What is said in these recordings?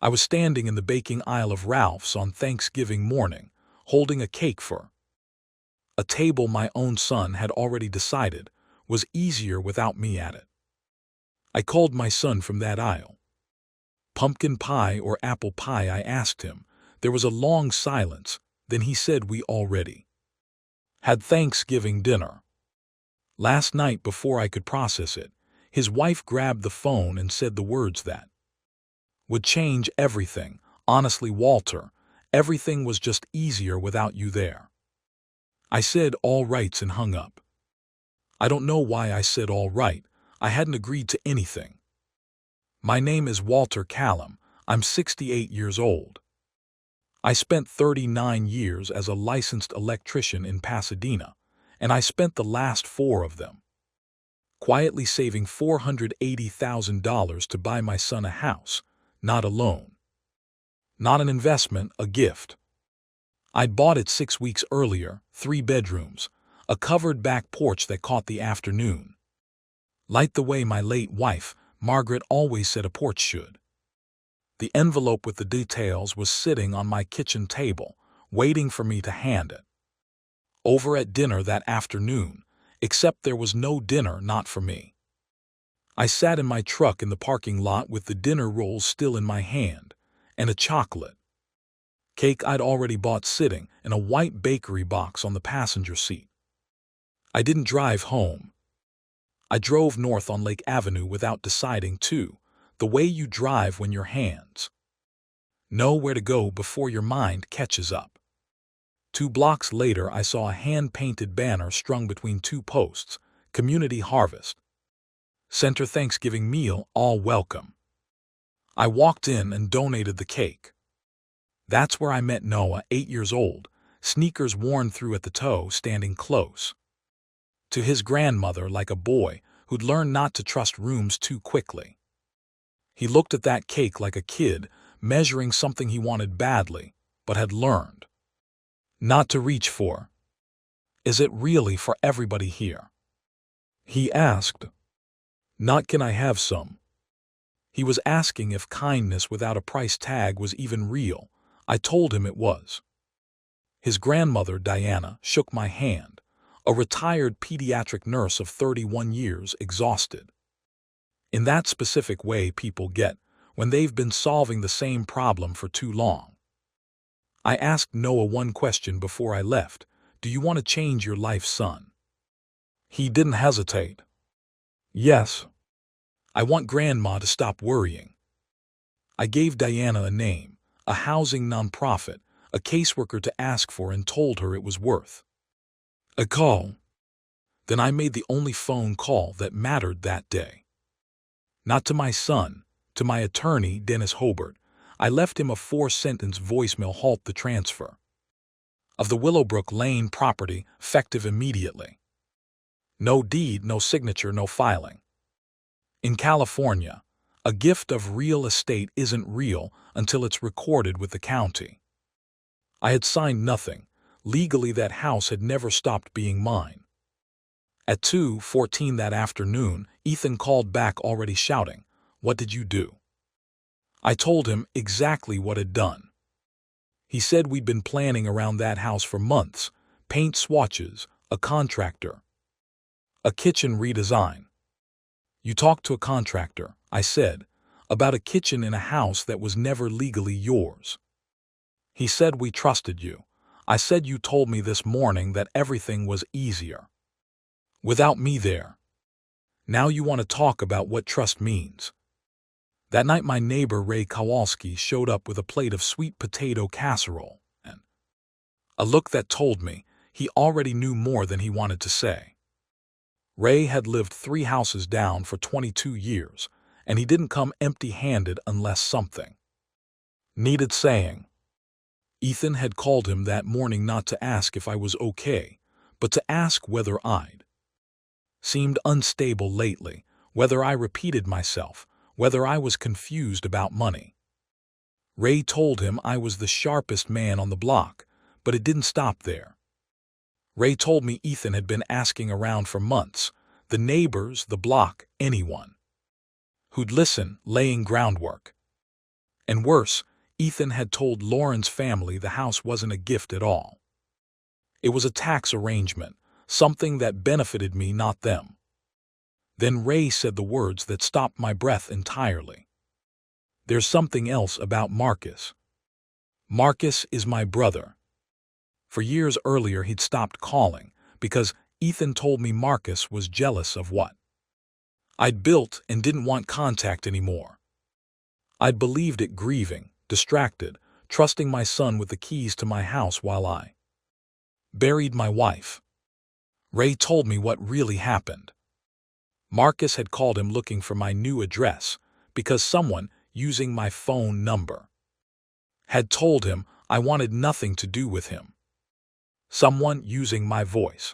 I was standing in the baking aisle of Ralph's on Thanksgiving morning, holding a cake for a table my own son had already decided was easier without me at it. I called my son from that aisle. Pumpkin pie or apple pie, I asked him. There was a long silence, then he said we already had Thanksgiving dinner. Last night, before I could process it, his wife grabbed the phone and said the words that would change everything. Honestly, Walter, everything was just easier without you there. I said all rights and hung up. I don't know why I said all right. I hadn't agreed to anything. My name is Walter Callum. I'm 68 years old. I spent 39 years as a licensed electrician in Pasadena, and I spent the last 4 of them quietly saving $480,000 to buy my son a house, not a loan. Not an investment, a gift. I'd bought it 6 weeks earlier, 3 bedrooms, a covered back porch that caught the afternoon light the way my late wife, Margaret, always said a porch should. The envelope with the details was sitting on my kitchen table, waiting for me to hand it over at dinner that afternoon, except there was no dinner, not for me. I sat in my truck in the parking lot with the dinner rolls still in my hand, and a chocolate cake I'd already bought sitting in a white bakery box on the passenger seat. I didn't drive home. I drove north on Lake Avenue without deciding to, the way you drive when your hands know where to go before your mind catches up. 2 blocks later, I saw a hand-painted banner strung between 2 posts, Community Harvest Center Thanksgiving meal, all welcome. I walked in and donated the cake. That's where I met Noah, 8 years old, sneakers worn through at the toe, standing close to his grandmother like a boy who'd learned not to trust rooms too quickly. He looked at that cake like a kid measuring something he wanted badly, but had learned not to reach for. Is it really for everybody here? He asked. Not can I have some? He was asking if kindness without a price tag was even real. I told him it was. His grandmother, Diana, shook my hand, a retired pediatric nurse of 31 years, exhausted. In that specific way people get when they've been solving the same problem for too long. I asked Noah one question before I left. Do you want to change your life, son? He didn't hesitate. Yes. I want Grandma to stop worrying. I gave Diana a name, a housing nonprofit, a caseworker to ask for, and told her it was worth a call. Then I made the only phone call that mattered that day. Not to my son, to my attorney, Dennis Hobart. I left him a 4-sentence voicemail: halt the transfer of the Willowbrook Lane property, effective immediately. No deed, no signature, no filing. In California, a gift of real estate isn't real until it's recorded with the county. I had signed nothing. Legally, that house had never stopped being mine. At 2:14 that afternoon, Ethan called back, already shouting, "What did you do?" I told him exactly what I'd done. He said we'd been planning around that house for months, paint swatches, a contractor, a kitchen redesign. You talked to a contractor, I said, about a kitchen in a house that was never legally yours. He said we trusted you. I said you told me this morning that everything was easier without me there. Now you want to talk about what trust means. That night my neighbor Ray Kowalski showed up with a plate of sweet potato casserole and a look that told me he already knew more than he wanted to say. Ray had lived 3 houses down for 22 years, and he didn't come empty-handed unless something needed saying. Ethan had called him that morning not to ask if I was okay, but to ask whether I'd seemed unstable lately, whether I repeated myself, whether I was confused about money. Ray told him I was the sharpest man on the block, but it didn't stop there. Ray told me Ethan had been asking around for months, the neighbors, the block, anyone who'd listen, laying groundwork. And worse, Ethan had told Lauren's family the house wasn't a gift at all. It was a tax arrangement, something that benefited me, not them. Then Ray said the words that stopped my breath entirely. "There's something else about Marcus. Marcus is my brother." For years earlier he'd stopped calling because Ethan told me Marcus was jealous of what I'd built and didn't want contact anymore. I'd believed it, grieving, distracted, trusting my son with the keys to my house while I buried my wife. Ray told me what really happened. Marcus had called him looking for my new address because someone using my phone number had told him I wanted nothing to do with him. Someone using my voice.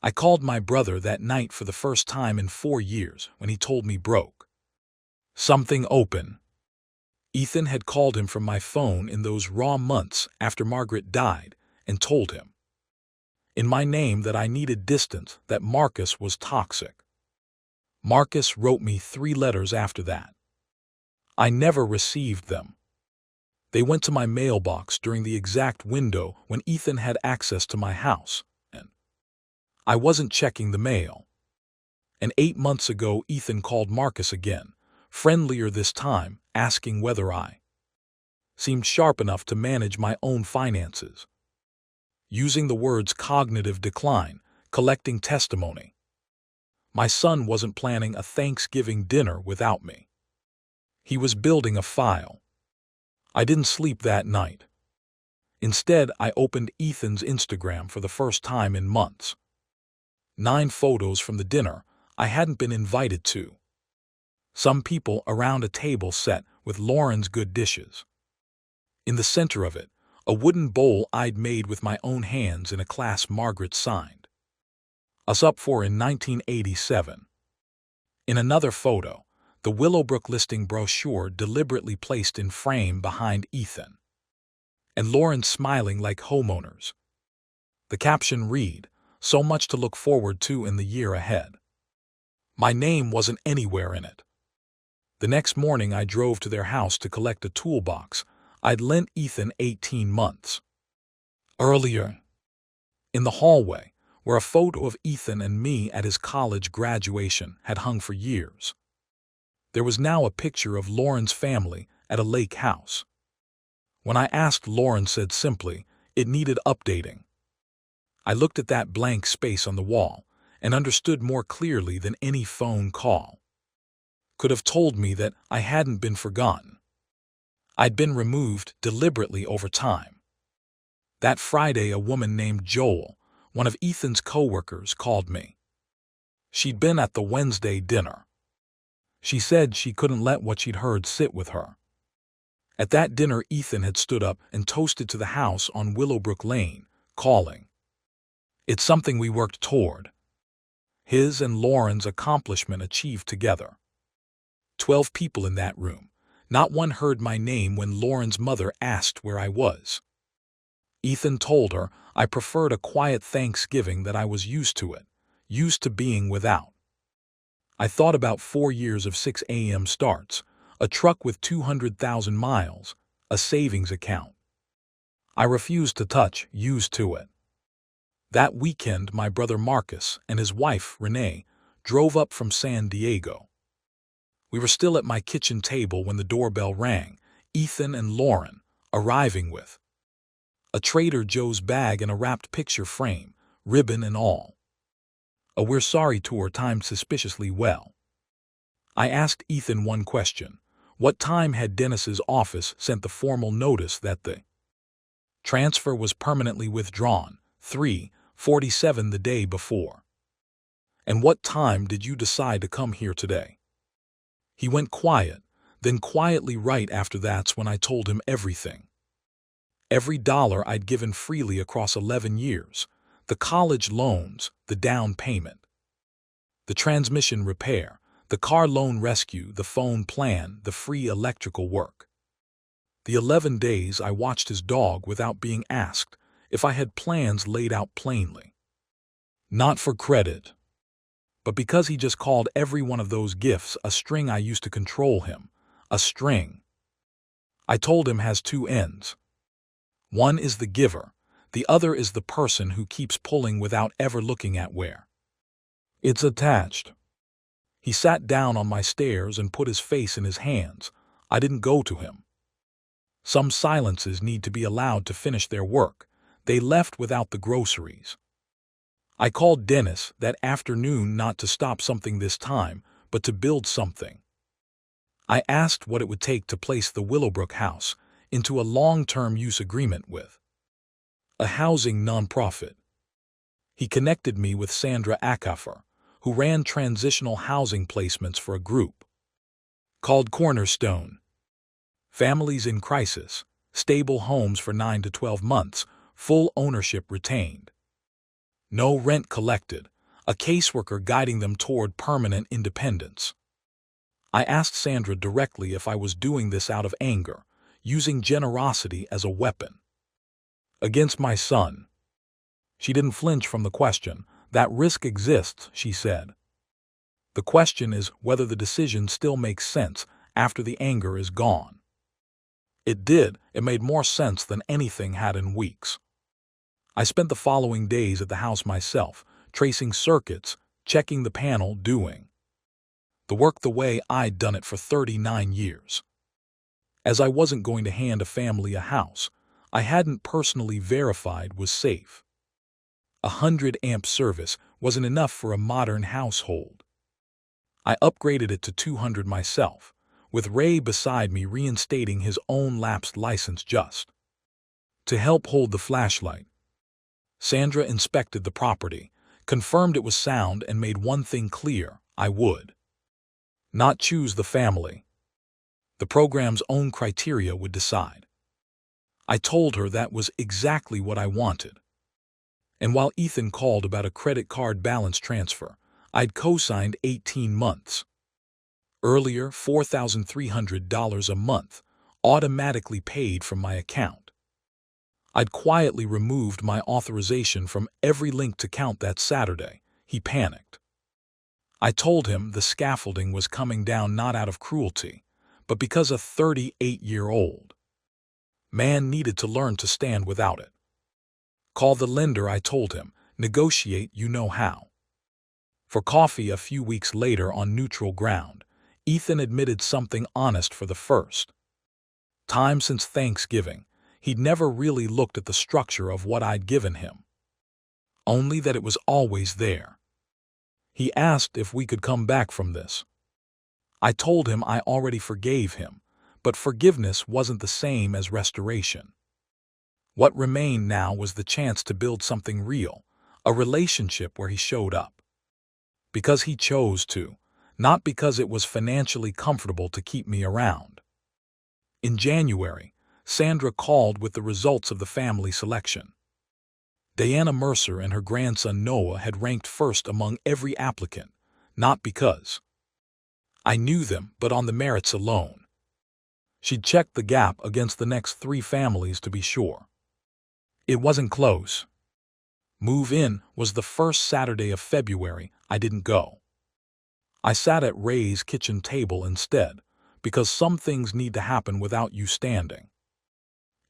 I called my brother that night for the first time in 4 years when he told me broke something open. Ethan had called him from my phone in those raw months after Margaret died and told him in my name that I needed distance, that Marcus was toxic. Marcus wrote me 3 letters after that. I never received them. They went to my mailbox during the exact window when Ethan had access to my house, and I wasn't checking the mail. And 8 months ago Ethan called Marcus again, friendlier this time, asking whether I seemed sharp enough to manage my own finances. Using the words cognitive decline, collecting testimony. My son wasn't planning a Thanksgiving dinner without me. He was building a file. I didn't sleep that night. Instead, I opened Ethan's Instagram for the first time in months. 9 photos from the dinner I hadn't been invited to. Some people around a table set with Lauren's good dishes. In the center of it, a wooden bowl I'd made with my own hands in a class Margaret signed us up for in 1987. In another photo, the Willowbrook listing brochure deliberately placed in frame behind Ethan. And Lauren smiling like homeowners. The caption read, "So much to look forward to in the year ahead." My name wasn't anywhere in it. The next morning I drove to their house to collect a toolbox I'd lent Ethan 18 months earlier. In the hallway, where a photo of Ethan and me at his college graduation had hung for years, there was now a picture of Lauren's family at a lake house. When I asked, Lauren said simply, it needed updating. I looked at that blank space on the wall and understood more clearly than any phone call could have told me that I hadn't been forgotten. I'd been removed deliberately over time. That Friday, a woman named Joel, one of Ethan's coworkers, called me. She'd been at the Wednesday dinner. She said she couldn't let what she'd heard sit with her. At that dinner, Ethan had stood up and toasted to the house on Willowbrook Lane, calling it something we worked toward. His and Lauren's accomplishment achieved together. 12 people in that room. Not one heard my name when Lauren's mother asked where I was. Ethan told her I preferred a quiet Thanksgiving, that I was used to it, used to being without. I thought about 4 years of 6 a.m. starts, a truck with 200,000 miles, a savings account. I refused to touch, used to it. That weekend, my brother Marcus and his wife, Renee, drove up from San Diego. We were still at my kitchen table when the doorbell rang, Ethan and Lauren arriving with a Trader Joe's bag and a wrapped picture frame, ribbon and all. A "We're sorry" tour timed suspiciously well. I asked Ethan one question. What time had Dennis's office sent the formal notice that the transfer was permanently withdrawn? 3:47 the day before. And what time did you decide to come here today? He went quiet, then quietly right after that's when I told him everything. Every dollar I'd given freely across 11 years, the college loans, the down payment, the transmission repair, the car loan rescue, the phone plan, the free electrical work. The 11 days I watched his dog without being asked if I had plans laid out plainly. Not for credit, but because he just called every one of those gifts a string I used to control him, a string I told him has two ends. One is the giver, the other is the person who keeps pulling without ever looking at where it's attached. He sat down on my stairs and put his face in his hands. I didn't go to him. Some silences need to be allowed to finish their work. They left without the groceries. I called Dennis that afternoon not to stop something this time, but to build something. I asked what it would take to place the Willowbrook house into a long-term use agreement with a housing nonprofit. He connected me with Sandra Ackafer, who ran transitional housing placements for a group called Cornerstone. Families in crisis, stable homes for 9 to 12 months, full ownership retained. No rent collected, a caseworker guiding them toward permanent independence. I asked Sandra directly if I was doing this out of anger, using generosity as a weapon against my son. She didn't flinch from the question. That risk exists, she said. The question is whether the decision still makes sense after the anger is gone. It did. It made more sense than anything had in weeks. I spent the following days at the house myself, tracing circuits, checking the panel, doing the work the way I'd done it for 39 years. As I wasn't going to hand a family a house I hadn't personally verified was safe. 100-amp service wasn't enough for a modern household. I upgraded it to 200 myself, with Ray beside me reinstating his own lapsed license just to help hold the flashlight. Sandra inspected the property, confirmed it was sound, and made one thing clear: I would not choose the family. The program's own criteria would decide. I told her that was exactly what I wanted. And while Ethan called about a credit card balance transfer, I'd co-signed 18 months. Earlier, $4,300 a month, automatically paid from my account. I'd quietly removed my authorization from every linked account that Saturday. He panicked. I told him the scaffolding was coming down not out of cruelty, but because a 38-year-old man needed to learn to stand without it. Call the lender, I told him. Negotiate, you know how. For coffee a few weeks later on neutral ground, Ethan admitted something honest for the first time since Thanksgiving. He'd never really looked at the structure of what I'd given him, only that it was always there. He asked if we could come back from this. I told him I already forgave him, but forgiveness wasn't the same as restoration. What remained now was the chance to build something real, a relationship where he showed up because he chose to, not because it was financially comfortable to keep me around. In January, Sandra called with the results of the family selection. Diana Mercer and her grandson Noah had ranked first among every applicant, not because I knew them, but on the merits alone. She'd checked the gap against the next 3 families to be sure. It wasn't close. Move-in was the first Saturday of February. I didn't go. I sat at Ray's kitchen table instead, because some things need to happen without you standing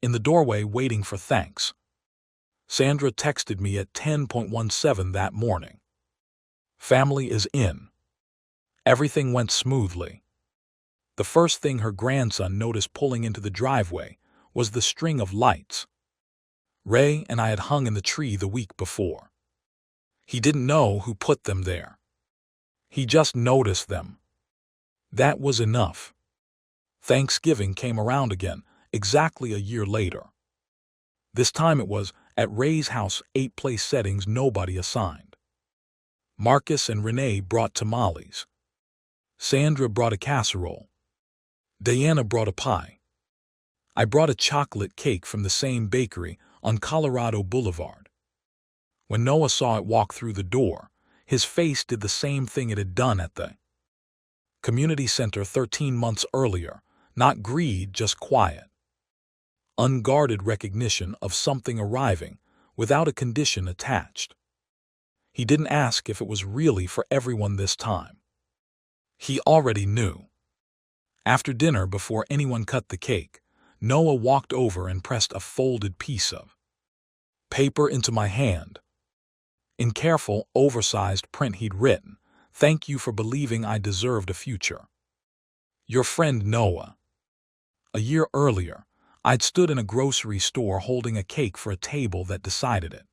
in the doorway waiting for thanks. Sandra texted me at 10:17 that morning. Family is in. Everything went smoothly. The first thing her grandson noticed pulling into the driveway was the string of lights Ray and I had hung in the tree the week before. He didn't know who put them there. He just noticed them. That was enough. Thanksgiving came around again, exactly a year later. This time it was at Ray's house, 8 place settings, nobody assigned. Marcus and Renee brought tamales. Sandra brought a casserole. Diana brought a pie. I brought a chocolate cake from the same bakery on Colorado Boulevard. When Noah saw it walk through the door, his face did the same thing it had done at the community center 13 months earlier. Not greed, just quiet, unguarded recognition of something arriving without a condition attached. He didn't ask if it was really for everyone this time. He already knew. After dinner, before anyone cut the cake, Noah walked over and pressed a folded piece of paper into my hand. In careful, oversized print he'd written, "Thank you for believing I deserved a future. Your friend Noah." A year earlier, I'd stood in a grocery store holding a cake for a table that decided it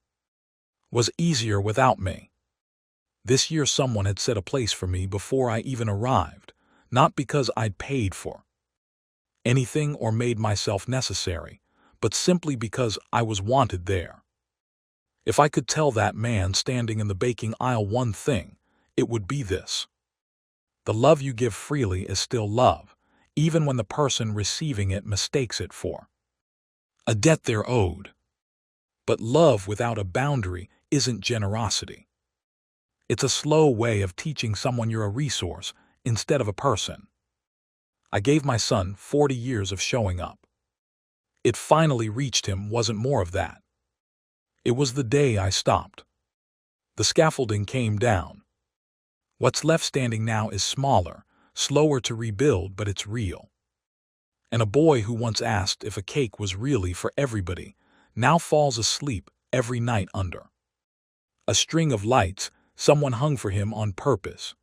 was easier without me. This year someone had set a place for me before I even arrived, not because I'd paid for anything or made myself necessary, but simply because I was wanted there. If I could tell that man standing in the baking aisle one thing, it would be this: the love you give freely is still love, even when the person receiving it mistakes it for a debt they're owed. But love without a boundary isn't generosity. It's a slow way of teaching someone you're a resource instead of a person. I gave my son 40 years of showing up. It finally reached him wasn't more of that. It was the day I stopped. The scaffolding came down. What's left standing now is smaller, slower to rebuild, but it's real. And a boy who once asked if a cake was really for everybody now falls asleep every night under a string of lights someone hung for him on purpose.